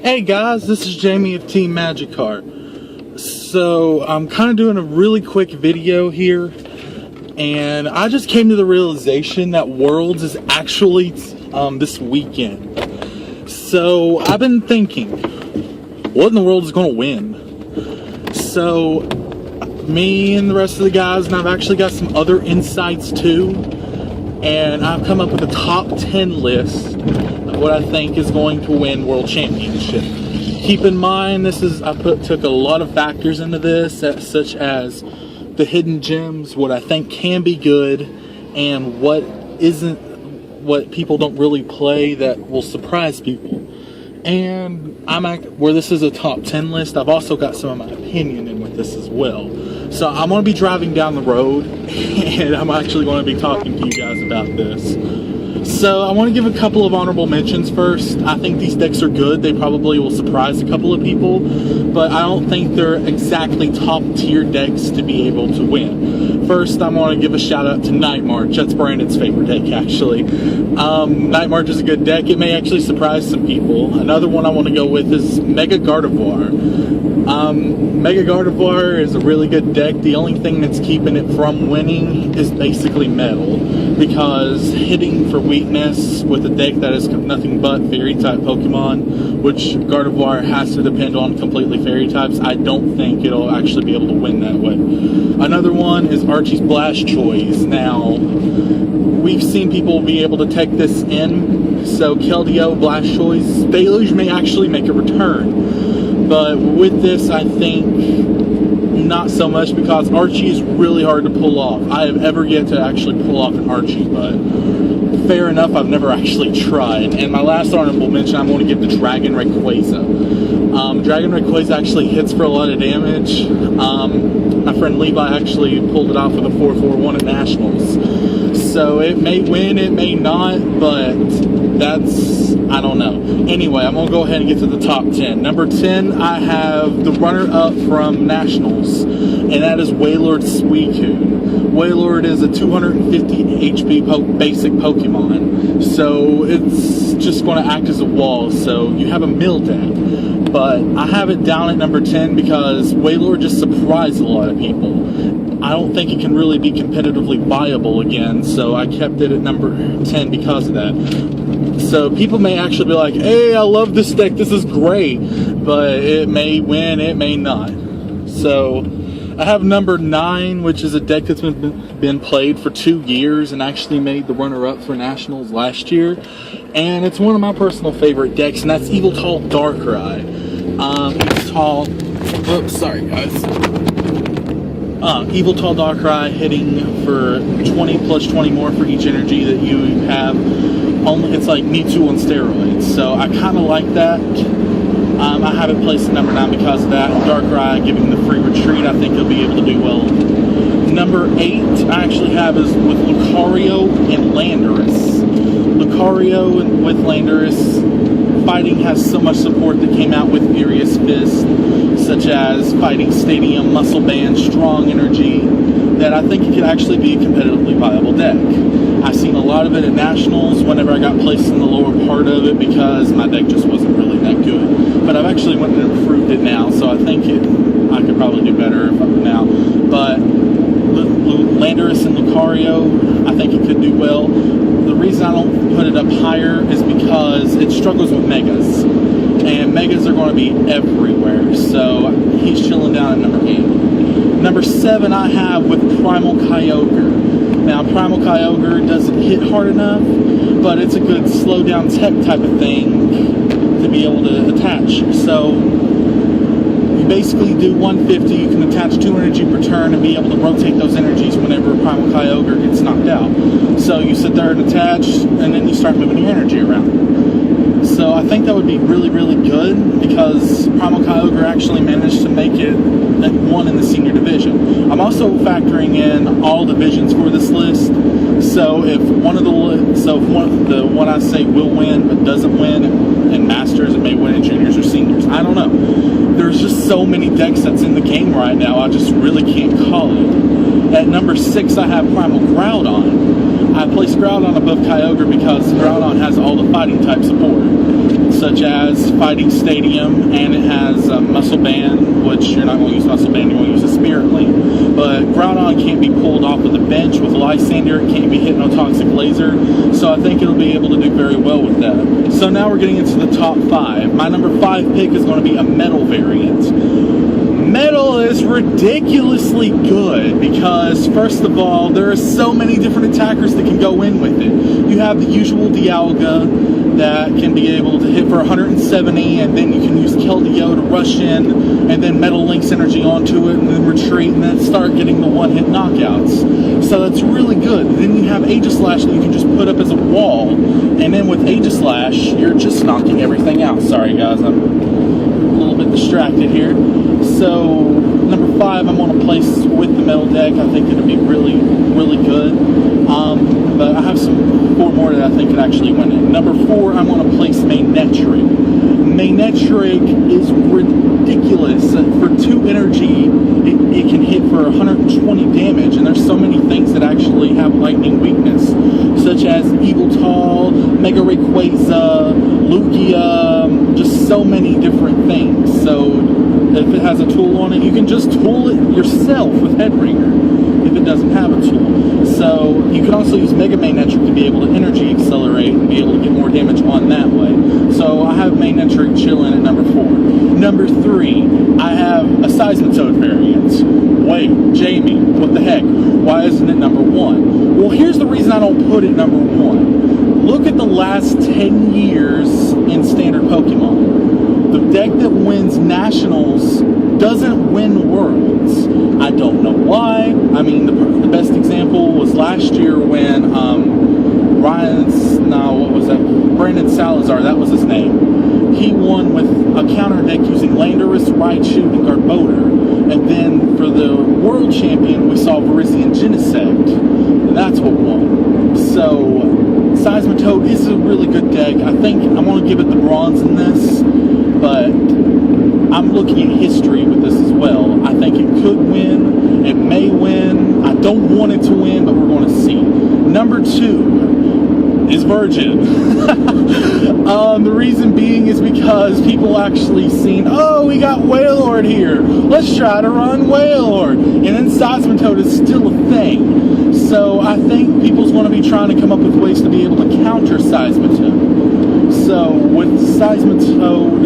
Hey guys, this is Jamie of Team Magikarp. So I'm kind of doing a really quick video here, and I just came to the realization that Worlds is actually this weekend. So I've been thinking, what in the world is going to win? So me and the rest of the guys, and I've actually got some other insights too, and I've come up with a top 10 list of what I think is going to win World Championship. Keep in mind, took a lot of factors into this, such as the hidden gems, what I think can be good, and what isn't, what people don't really play that will surprise people. And where this is a top 10 list, I've also got some of my opinion in with this as well. So I'm going to be driving down the road, and I'm actually going to be talking to you guys about this. So I want to give a couple of honorable mentions first. I think these decks are good. They probably will surprise a couple of people, but I don't think they're exactly top tier decks to be able to win. First, I want to give a shout out to Night March. That's Brandon's favorite deck, actually. Night March is a good deck. It may actually surprise some people. Another one I want to go with is Mega Gardevoir. Mega Gardevoir is a really good deck. The only thing that's keeping it from winning is basically metal, because hitting for weakness with a deck that is nothing but fairy type Pokemon, which Gardevoir has to depend on completely fairy types, I don't think it'll actually be able to win that way. Another one is Archie's Blastoise. Now, we've seen people be able to take this in, so Keldeo, Blastoise, Deluge may actually make a return. But with this, I think not so much, because Archie is really hard to pull off. I have ever yet to actually pull off an Archie, but fair enough, I've never actually tried. And my last honorable mention, I'm going to give to Dragon Rayquaza. Dragon Rayquaza actually hits for a lot of damage. My friend Levi actually pulled it off with a 4-4-1 at Nationals. So it may win, it may not, but that's, I don't know. Anyway, I'm going to go ahead and get to the top 10. Number 10, I have the runner-up from Nationals, and that is Wailord Suicune. Wailord is a 250 HP basic Pokemon, so it's just going to act as a wall, so you have a mill deck. But I have it down at number 10 because Wailord just surprised a lot of people. I don't think it can really be competitively viable again, so I kept it at number 10 because of that. So people may actually be like, hey, I love this deck, this is great, but it may win, it may not. So I have number 9, which is a deck that's been played for 2 years and actually made the runner-up for Nationals last year. And it's one of my personal favorite decks, and that's Yveltal Darkrai. Sorry guys. Yveltal Darkrai hitting for 20 plus 20 more for each energy that you have. It's like Mewtwo on steroids, so I kind of like that. I have it placed at number 9 because of that. Darkrai giving the free retreat, I think he'll be able to do well. Number 8 I actually have is with Lucario and Landorus. Lucario with Landorus, fighting has so much support that came out with Furious Fist, such as Fighting Stadium, Muscle Band, Strong Energy, that I think it could actually be a competitively viable deck. I've seen a lot of it at Nationals whenever I got placed in the lower part of it because my deck just wasn't really that good. But I've actually went and improved it now, so I think I could probably do better now. But Landorus and Lucario, I think it could do well. The reason I don't put it up higher is because it struggles with Megas. And Megas are going to be everywhere, so he's chilling down at number 8. Number 7 I have with Primal Kyogre. Now, Primal Kyogre doesn't hit hard enough, but it's a good slow down tech type of thing to be able to attach. So you basically do 150, you can attach 2 energy per turn and be able to rotate those energies whenever Primal Kyogre gets knocked out. So you sit there and attach, and then you start moving your energy around. So I think that would be really, really good, because Primal Kyogre actually managed to make it at 1 in the senior division. I'm also factoring in all divisions for this list. So if the one I say will win but doesn't win in Masters, it may win in juniors or seniors. I don't know. There's just so many decks that's in the game right now, I just really can't call it. At number 6 I have Primal Groudon. I place Groudon above Kyogre because Groudon has all the fighting type support. such as Fighting Stadium, and it has Muscle Band, which you're not going to use Muscle Band, you're going to use a Spirit Link. But Groudon can't be pulled off of the bench with Lysander, it can't be hit no Toxic Laser, so I think it'll be able to do very well with that. So now we're getting into the top 5. My number 5 pick is going to be a Metal variant. Metal is ridiculously good because, first of all, there are so many different attackers that can go in with it. You have the usual Dialga that can be able to hit for 170, and then you can use Keldeo to rush in, and then Metal Link's energy onto it, and then retreat, and then start getting the one-hit knockouts. So that's really good. Then you have Aegislash that you can just put up as a wall, and then with Aegislash, you're just knocking everything out. Sorry guys, I'm a little bit distracted here. So number 5 I'm going to place with the Metal deck. I think it'll be really, really good. But I have 4 more that I think could actually win it. Number 4 I'm going to place Manectric. Manectric is ridiculous. For 2 energy, it can hit for 120 damage, and there's so many things that actually have lightning weakness, such as Yveltal, Mega Rayquaza, Lugia, just so many different things. So if it has a tool on it, you can just tool it yourself with Headringer if it doesn't have a tool. So you can also use Mega Manectric to be able to energy accelerate and be able to get more damage on that way. So I have Manectric chilling at number 4. Number 3, I have a Seismitoad variant. Wait, Jamie, what the heck? Why isn't it number 1? Well, here's the reason I don't put it number 1. Look at the last 10 years in standard Pokemon. The deck that wins Nationals doesn't win Worlds. I don't know why. I mean, the best example was last year when Brandon Salazar, that was his name. He won with a counter deck using Landorus, Raichu, and Garbodor. And then for the World Champion, we saw Virizion Genesect, and that's what won. So Seismitoad is a really good deck. I think I'm going to give it the bronze in this, but I'm looking at history with this as well. I think it could win. It may win. I don't want it to win, but we're going to see. Number 2 is Virgin. The reason being is because people actually seen, oh, we got Wailord here. Let's try to run Wailord. And then Seismitoad is still a thing. So I think people's going to be trying to come up with ways to be able to counter Seismitoad. So with Seismitoad,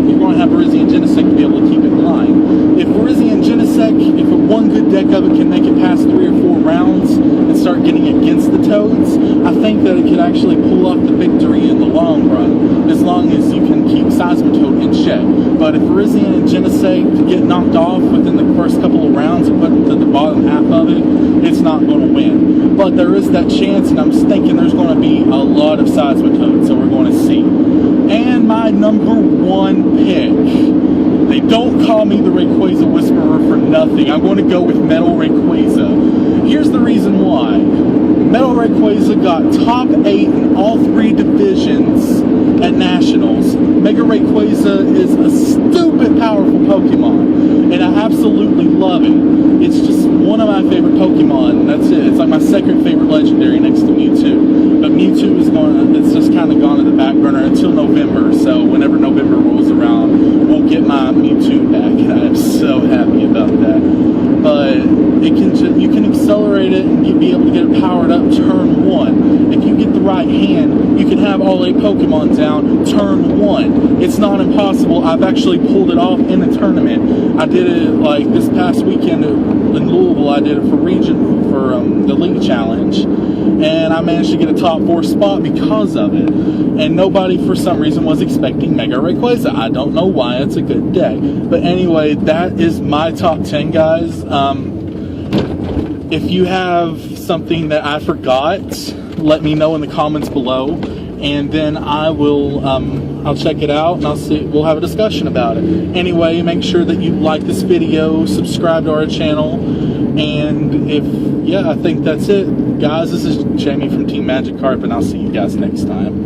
you're going to have Virizion Genesect to be able to keep it in line. If Virizion Genesect, if one good deck of it can make it past 3 or 4 rounds and start getting against the Toads, I think that it could actually pull off the victory in the long run, as long as you can keep Seismitoad in check. But if Virizion and Genesect get knocked off within the first couple of rounds and put them to the bottom half of it, it's not going to win. But there is that chance, and I'm thinking there's going to be a lot of Seismitoad, so we're going to see. And my number 1 pick, they don't call me the Rayquaza Whisperer for nothing. I'm going to go with Metal Rayquaza. Here's the reason why. Metal Rayquaza got top 8 in all 3 divisions at Nationals. Mega Rayquaza is a stupid powerful Pokemon, and I absolutely love it. It's just one of my favorite Pokemon. That's it. It's like my second favorite legendary next to Mewtwo. But Mewtwo is it's just kind of gone to the back burner until November. So whenever November rolls around, we'll get my Mewtwo back, and I'm so happy about that. But you can accelerate it and you'll be able to get it powered up turn 1. If you get the right hand, you can have all 8 Pokemon down turn 1. It's not impossible. I've actually pulled it off in a tournament. I did it like this past weekend in Louisville. I did it for the League Challenge, and I managed to get a top 4 spot because of it. And nobody for some reason was expecting Mega Rayquaza. I don't know why. It's a good deck. But anyway, that is my top 10, guys. If you have something that I forgot, let me know in the comments below, and then I'll check it out, and we'll have a discussion about it. Anyway, make sure that you like this video, subscribe to our channel, and I think that's it. Guys, this is Jamie from Team Magikarp, and I'll see you guys next time.